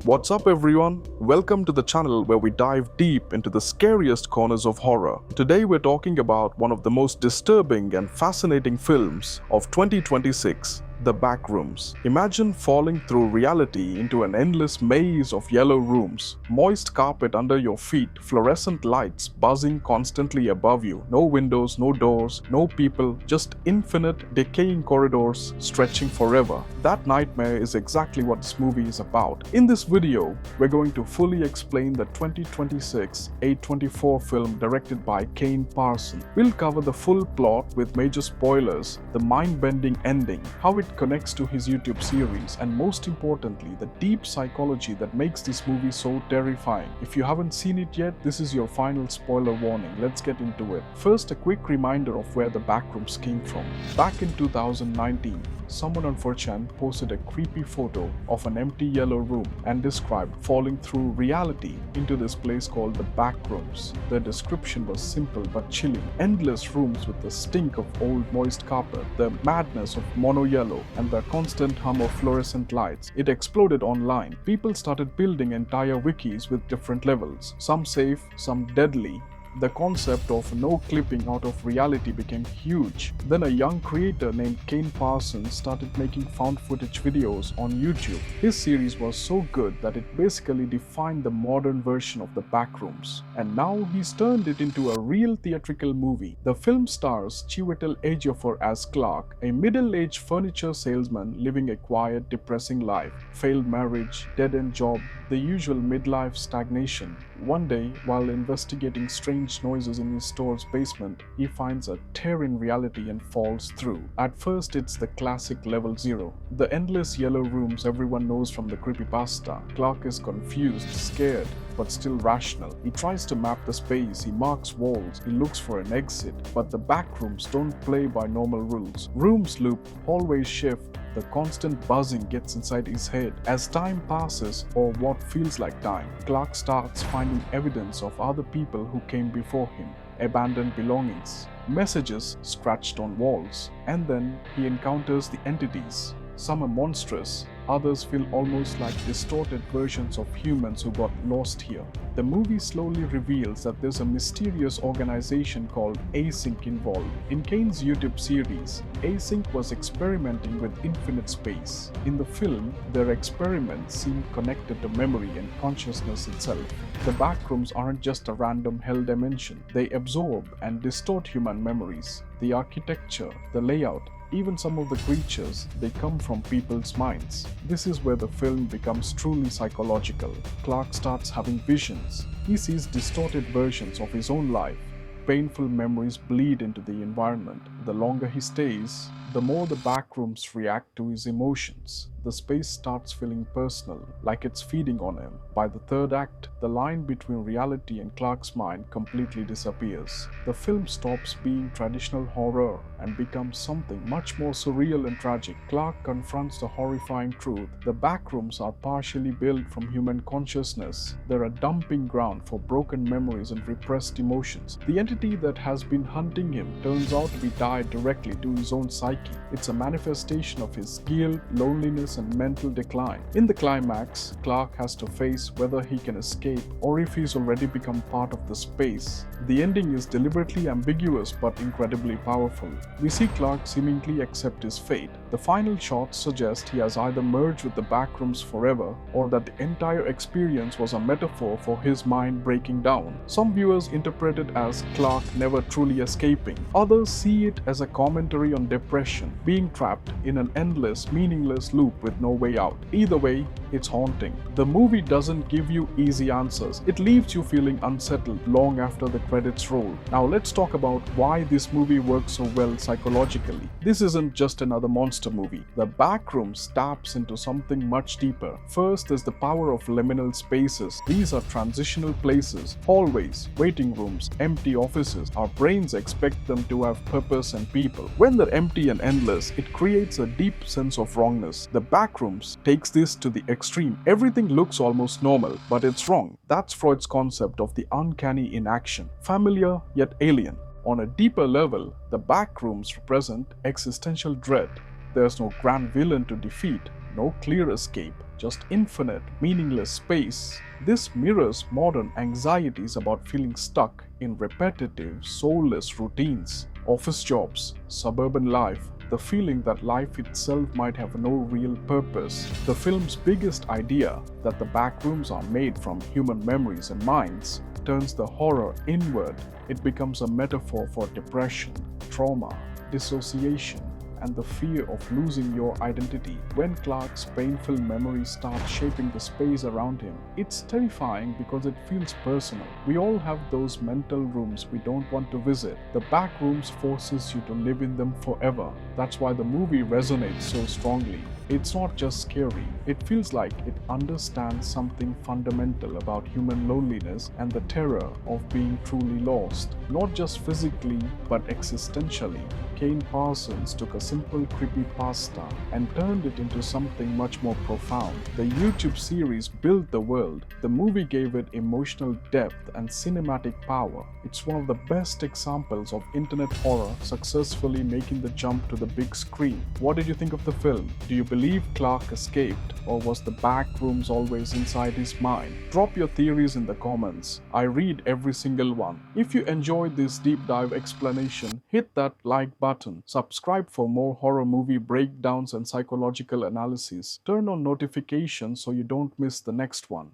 What's up everyone? Welcome to the channel where we dive deep into the scariest corners of horror. Today we're talking about one of the most disturbing and fascinating films of 2026. The Backrooms. Imagine falling through reality into an endless maze of yellow rooms, moist carpet under your feet, fluorescent lights buzzing constantly above you, no windows, no doors, no people, just infinite, decaying corridors stretching forever. That nightmare is exactly what this movie is about. In this video, we're going to fully explain the 2026 A24 film directed by Kane Parson. We'll cover the full plot with major spoilers, the mind-bending ending, how it connects to his YouTube series, and most importantly, the deep psychology that makes this movie so terrifying. If you haven't seen it yet, this is your final spoiler warning. Let's get into it. First, a quick reminder of where the Backrooms came from. Back in 2019, someone on 4chan posted a creepy photo of an empty yellow room and described falling through reality into this place called the Backrooms. The description was simple but chilling. Endless rooms with the stink of old moist carpet, the madness of mono yellow, and the constant hum of fluorescent lights. It exploded online. People started building entire wikis with different levels, some safe, some deadly. The concept of no clipping out of reality became huge. Then a young creator named Kane Parsons started making found footage videos on YouTube. His series was so good that it basically defined the modern version of the Backrooms. And now he's turned it into a real theatrical movie. The film stars Chiwetel Ejiofor as Clark, a middle-aged furniture salesman living a quiet, depressing life. Failed marriage, dead-end job, the usual midlife stagnation. One day, while investigating strange noises in his store's basement, he finds a tear in reality and falls through. At first, it's the classic level 0. The endless yellow rooms everyone knows from the creepypasta. Clark is confused, scared, but still rational. He tries to map the space, he marks walls, he looks for an exit, but the backrooms don't play by normal rules. Rooms loop, hallways shift, the constant buzzing gets inside his head. As time passes, or what feels like time, Clark starts finding evidence of other people who came before him, abandoned belongings, messages scratched on walls, and then he encounters the entities. Some are monstrous, others feel almost like distorted versions of humans who got lost here. The movie slowly reveals that there's a mysterious organization called Async involved. In Kane's YouTube series, Async was experimenting with infinite space. In the film, their experiments seem connected to memory and consciousness itself. The backrooms aren't just a random hell dimension. They absorb and distort human memories. The architecture, the layout, even some of the creatures, they come from people's minds. This is where the film becomes truly psychological. Clark starts having visions. He sees distorted versions of his own life. Painful memories bleed into the environment. The longer he stays, the more the backrooms react to his emotions. The space starts feeling personal, like it's feeding on him. By the third act, the line between reality and Clark's mind completely disappears. The film stops being traditional horror and becomes something much more surreal and tragic. Clark confronts the horrifying truth. The backrooms are partially built from human consciousness. They're a dumping ground for broken memories and repressed emotions. The entity that has been hunting him turns out to be tied directly to his own psyche. It's a manifestation of his guilt, loneliness, and mental decline. In the climax, Clark has to face whether he can escape or if he's already become part of the space. The ending is deliberately ambiguous but incredibly powerful. We see Clark seemingly accept his fate. The final shots suggest he has either merged with the backrooms forever or that the entire experience was a metaphor for his mind breaking down. Some viewers interpret it as Clark never truly escaping. Others see it as a commentary on depression, being trapped in an endless, meaningless loop with no way out. Either way, it's haunting. The movie doesn't give you easy answers. It leaves you feeling unsettled long after the credits roll. Now let's talk about why this movie works so well psychologically. This isn't just another monster movie. The Backrooms taps into something much deeper. First is the power of liminal spaces. These are transitional places, hallways, waiting rooms, empty offices. Our brains expect them to have purpose and people. When they're empty and endless, it creates a deep sense of wrongness. The Backrooms takes this to the extreme. Everything looks almost normal, but it's wrong. That's Freud's concept of the uncanny in action, familiar yet alien. On a deeper level, the backrooms represent existential dread. There's no grand villain to defeat, no clear escape, just infinite, meaningless space. This mirrors modern anxieties about feeling stuck in repetitive, soulless routines, office jobs, suburban life, the feeling that life itself might have no real purpose. The film's biggest idea, that the backrooms are made from human memories and minds, turns the horror inward. It becomes a metaphor for depression, trauma, dissociation, and the fear of losing your identity. When Clark's painful memories start shaping the space around him, it's terrifying because it feels personal. We all have those mental rooms we don't want to visit. The back rooms forces you to live in them forever. That's why the movie resonates so strongly. It's not just scary, it feels like it understands something fundamental about human loneliness and the terror of being truly lost, not just physically but existentially. Kane Parsons took a simple creepypasta and turned it into something much more profound. The YouTube series built the world. The movie gave it emotional depth and cinematic power. It's one of the best examples of internet horror successfully making the jump to the big screen. What did you think of the film? Do you believe Clark escaped, or was the back rooms always inside his mind? Drop your theories in the comments. I read every single one. If you enjoyed this deep dive explanation, hit that like button. Subscribe for more horror movie breakdowns and psychological analysis. Turn on notifications so you don't miss the next one.